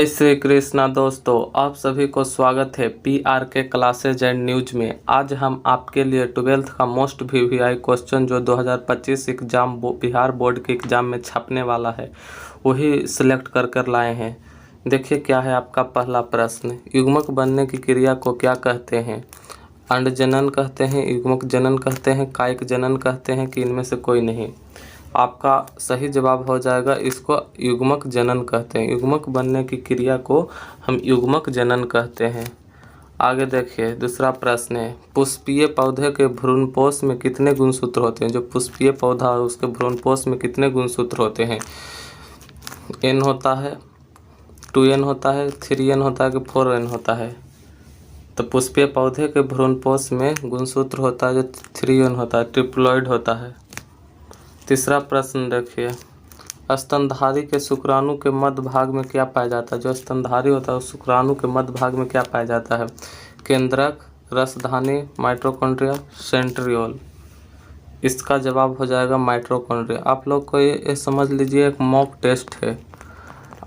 जय श्री कृष्णा दोस्तों, आप सभी को स्वागत है PRK क्लासेज एंड न्यूज में। आज हम आपके लिए 12th का मोस्ट VVI क्वेश्चन जो 2025 एग्जाम बिहार बोर्ड के एग्ज़ाम में छपने वाला है वही सिलेक्ट कर लाए हैं। देखिए क्या है आपका पहला प्रश्न। युग्मक बनने की क्रिया को क्या कहते हैं? अंडजनन कहते हैं, युग्मक जनन कहते हैं, कायिक जनन कहते हैं कि इनमें से कोई नहीं? आपका सही जवाब हो जाएगा इसको युग्मक जनन कहते हैं। युग्मक बनने की क्रिया को हम युग्मक जनन कहते हैं। आगे देखिए दूसरा प्रश्न है, पुष्पीय पौधे के भ्रूणपोष में कितने गुणसूत्र होते हैं? जो पुष्पीय पौधा है उसके भ्रूणपोष में कितने गुणसूत्र होते हैं? N होता है, 2N होता है, 3N होता है कि 4N होता है? तो पुष्पीय पौधे के भ्रूणपोष में गुणसूत्र होता है जो 3N होता है, ट्रिप्लॉइड होता है। तीसरा प्रश्न देखिए, स्तनधारी के शुक्राणु के मध्य भाग में क्या पाया जाता है? जो स्तनधारी होता है उस शुक्राणु के मध्य भाग में क्या पाया जाता है? केंद्रक, रसधानी, माइटोकॉन्ड्रिया, सेंट्रियोल। इसका जवाब हो जाएगा माइटोकॉन्ड्रिया। आप लोग को ये समझ लीजिए एक मॉक टेस्ट है,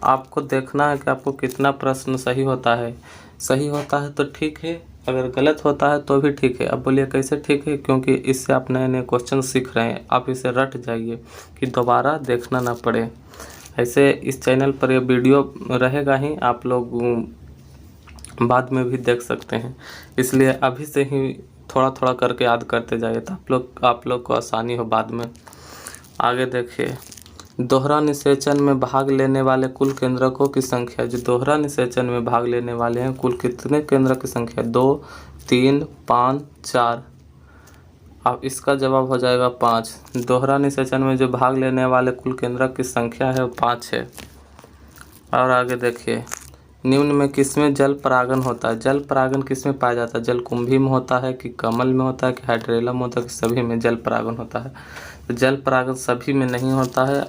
आपको देखना है कि आपको कितना प्रश्न सही होता है। सही होता है तो ठीक है, अगर गलत होता है तो भी ठीक है। अब बोलिए कैसे ठीक है? क्योंकि इससे आप नए नए क्वेश्चन सीख रहे हैं, आप इसे रट जाइए कि दोबारा देखना ना पड़े। ऐसे इस चैनल पर ये वीडियो रहेगा ही, आप लोग बाद में भी देख सकते हैं, इसलिए अभी से ही थोड़ा थोड़ा करके याद करते जाइए तो आप लोग को आसानी हो बाद में। आगे देखिए, दोहरा निषेचन में भाग लेने वाले कुल केंद्रकों की संख्या। जो दोहरा निषेचन में भाग लेने वाले हैं कुल कितने केंद्रक की संख्या? 2, 3, 5, 4। अब इसका जवाब हो जाएगा 5। दोहरा निषेचन में जो भाग लेने वाले कुल केंद्रक की संख्या है वो 5 है। और आगे देखिए, निम्न में किसमें जल परागन होता है? जल परागन किसमें पाया जाता है? जलकुंभी में होता है कि कमल में होता है कि हाइड्रेला में होता है कि सभी में जल परागन होता है? तो जल परागन सभी में नहीं होता है।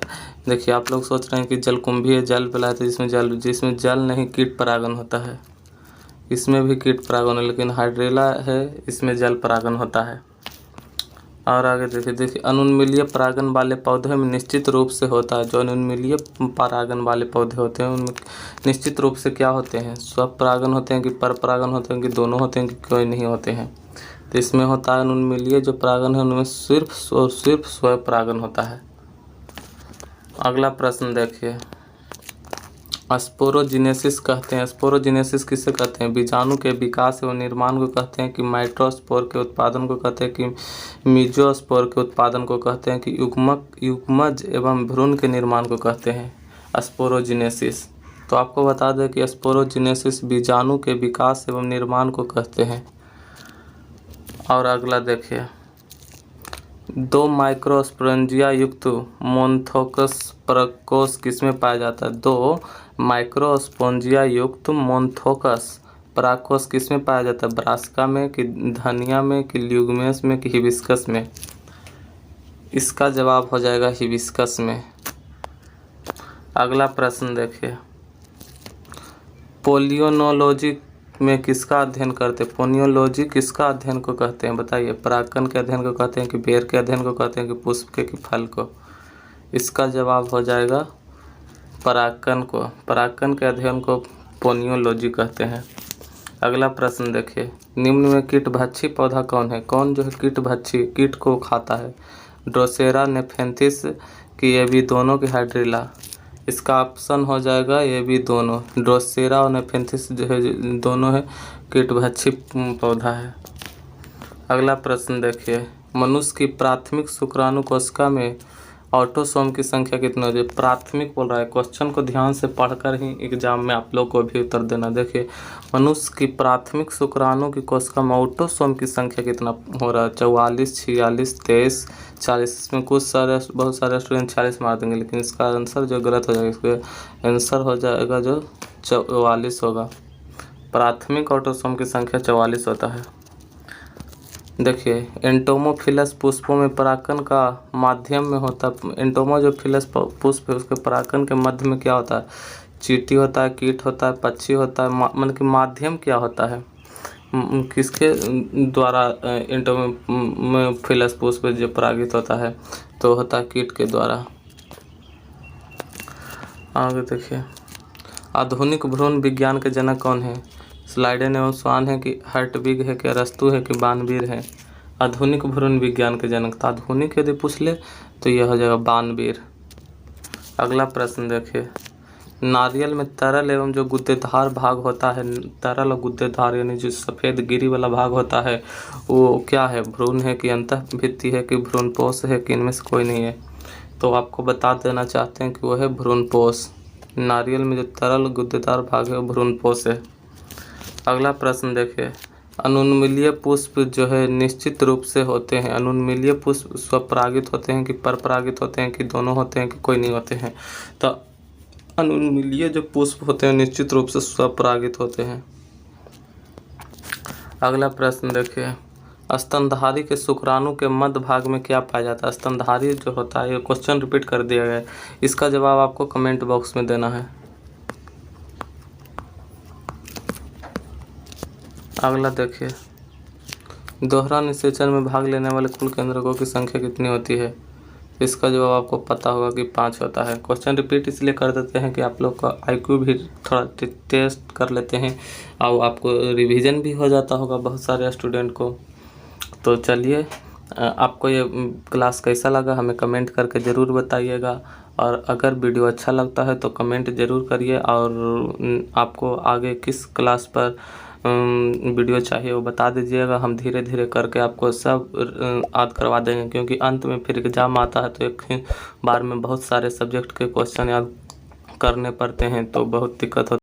देखिए आप लोग सोच रहे हैं कि जलकुंभी है, जल पिलाए तो जिसमें जल नहीं, कीट परागन होता है। इसमें भी कीट परागन है, लेकिन हाइड्रेला है इसमें जल परागन होता है। और आगे देखिए अनुन्मीलिय परागन वाले पौधे में निश्चित रूप से होता है। जो अनुन्मीलिय परागन वाले पौधे होते हैं उनमें निश्चित रूप से क्या होते हैं? स्वपरागन होते हैं कि पर परागन होते हैं कि दोनों होते हैं कि कोई नहीं होते हैं? तो इसमें होता है अनुन्मीलिय जो परागन है उनमें सिर्फ और सिर्फ स्वपरागन होता है। अगला प्रश्न देखिए, स्पोरोजिनेसिस कहते हैं। स्पोरोजिनेसिस किसे कहते हैं? बीजाणु के विकास एवं निर्माण को कहते हैं कि माइक्रोस्पोर के उत्पादन को कहते हैं कि मीजोस्पोर के उत्पादन को कहते हैं कि युग्मज एवं भ्रूण के निर्माण को कहते हैं स्पोरोजिनेसिस? तो आपको बता दें कि स्पोरोजिनेसिस बीजाणु के विकास एवं निर्माण को कहते हैं। और अगला देखिए, 2 माइक्रोस्पोरेंजिया युक्त मोन्थोकस परकोष किसमें पाया जाता है? 2 माइक्रोस्पोरेंजिया युक्त मोन्थोकस पराकोष किसमें पाया जाता है? ब्रासिका में कि धनिया में कि ल्यूगमेस में कि हिबिस्कस में? इसका जवाब हो जाएगा हिबिस्कस में। अगला प्रश्न देखिए, पोलियोनोलॉजी में किसका अध्ययन करते हैं? पोलियोलॉजी किसका अध्ययन को कहते हैं? बताइए। परागकण के अध्ययन को कहते हैं कि बेर के अध्ययन को कहते हैं कि पुष्प के कि फल को? इसका जवाब हो जाएगा परागकण को। परागकण के अध्ययन को पोलियोलॉजी कहते हैं। अगला प्रश्न देखिए, निम्न में कीटभक्षी पौधा कौन है? कौन जो है कीटभक्षी कीट को खाता है? ड्रोसेरा, नेफेंथिस कि ये भी दोनों की हाइड्रिला? इसका ऑप्शन हो जाएगा ये भी दोनों। ड्रोसेरा और नेफेंथिस जो है दोनों है कीटभक्षी पौधा है। अगला प्रश्न देखिए, मनुष्य की प्राथमिक शुक्राणु कोशिका में ऑटोसोम की संख्या कितनी होती है? प्राथमिक बोल रहा है, क्वेश्चन को ध्यान से पढ़कर ही एग्जाम में आप लोग को भी उत्तर देना। देखिए मनुष्य की प्राथमिक शुक्राणु की कोशिका में ऑटोसोम की संख्या कितना हो रहा है? 44, 46, 23, 40। इसमें बहुत सारे स्टूडेंट 40 मार देंगे, लेकिन इसका आंसर जो गलत हो जाएगा, इसका आंसर हो जाएगा जो 44 होगा। प्राथमिक ऑटोसोम की संख्या 44 होता है। देखिए एंटोमोफिलस पुष्पों में परागकण का माध्यम में होता है। एंटोमो जो फिलस पुष्प है उसके परागकण के मध्य में क्या होता है? चींटी होता है, कीट होता है, पक्षी होता है। मतलब कि माध्यम क्या होता है? किसके द्वारा एंटोमोफिलस पुष्प जो परागित होता है? तो होता है कीट के द्वारा। आगे देखिए, आधुनिक भ्रूण विज्ञान के जनक कौन है? स्लाइडेन एवं स्वान है कि हर्टविग है कि अरस्तु है कि बानवीर है? आधुनिक भ्रूण विज्ञान के जनक, तो आधुनिक यदि पूछ ले तो यह हो जाएगा बानवीर। अगला प्रश्न देखिए, नारियल में तरल एवं जो गुद्देदार भाग होता है, तरल और गुद्देदार यानी जो सफ़ेद गिरी वाला भाग होता है वो क्या है? भ्रूण है कि अंतःभित्ति है कि भ्रूणपोष है कि इनमें से कोई नहीं है? तो आपको बता देना चाहते हैं कि वो है भ्रूणपोष। नारियल में जो तरल गुद्देदार भाग है वो भ्रूणपोष है। अगला प्रश्न देखिए, अनुन्मीलिय पुष्प जो है निश्चित रूप से होते हैं। अनुन्मीलिय पुष्प स्वपरागित होते हैं कि परपरागित होते हैं कि दोनों होते हैं कि कोई नहीं होते हैं? तो अनुन्मीलिय जो पुष्प होते हैं निश्चित रूप से स्वपरागित होते हैं। अगला प्रश्न देखिए, स्तनधारी के शुक्राणु के मध्य भाग में क्या पाया जाता है? स्तनधारी जो होता है, ये क्वेश्चन रिपीट कर दिया गया है, इसका जवाब आपको कमेंट बॉक्स में देना है। अगला देखिए, दोहरा निषेचन में भाग लेने वाले कुल केंद्रकों की संख्या कितनी होती है? इसका जवाब आपको पता होगा कि 5 होता है। क्वेश्चन रिपीट इसलिए कर देते हैं कि आप लोग का IQ भी थोड़ा टेस्ट कर लेते हैं और आपको रिवीजन भी हो जाता होगा बहुत सारे स्टूडेंट को। तो चलिए, आपको ये क्लास कैसा लगा हमें कमेंट करके ज़रूर बताइएगा, और अगर वीडियो अच्छा लगता है तो कमेंट ज़रूर करिए, और आपको आगे किस क्लास पर वीडियो चाहिए वो बता दीजिएगा। हम धीरे धीरे करके आपको सब याद करवा देंगे, क्योंकि अंत में फिर एग्ज़ाम आता है तो एक ही बार में बहुत सारे सब्जेक्ट के क्वेश्चन याद करने पड़ते हैं, तो बहुत दिक्कत होती है।